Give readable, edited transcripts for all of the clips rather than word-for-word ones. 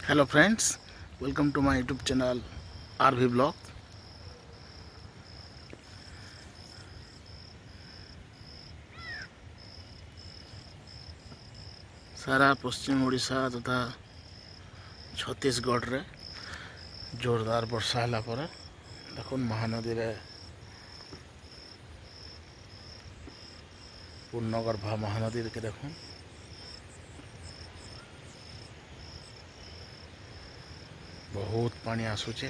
Hello friends, welcome to my YouTube channel RV blog. सारा पश्चिम ओडिशा तथा छत्तीसगढ़ रे जोरदार वर्षा होला पर देखुन महानदी रे पूर्णगर्भा महानदी के देखुन बहुत पानी आसुचे।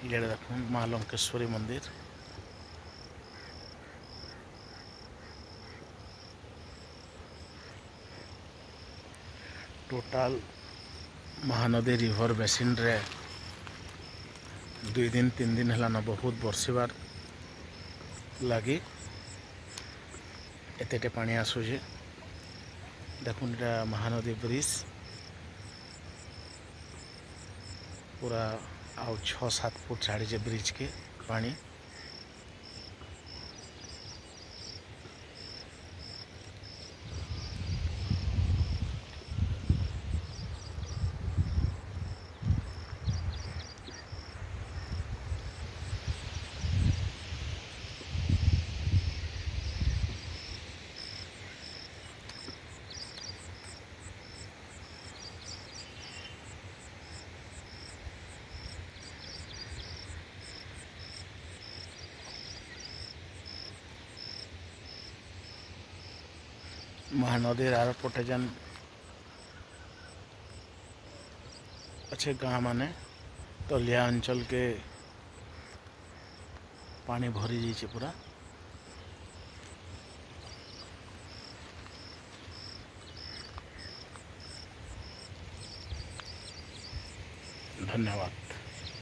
इधर देखुन माँ लंकेश्वरी मंदिर। टोटाल महानदी रिवर बेसिन रे 2 दिन 3 दिन है बहुत बर्षिबार लगी एतेटे पानी आसुचे। देखुन इटा महानदी ब्रिज पूरा आउ 6-7 फुट छाड़ी ब्रिज के पानी। महानदी आर पटे जेन अच्छे गाँव माने तलिया अंचल के पानी भरी जाइए पूरा। धन्यवाद।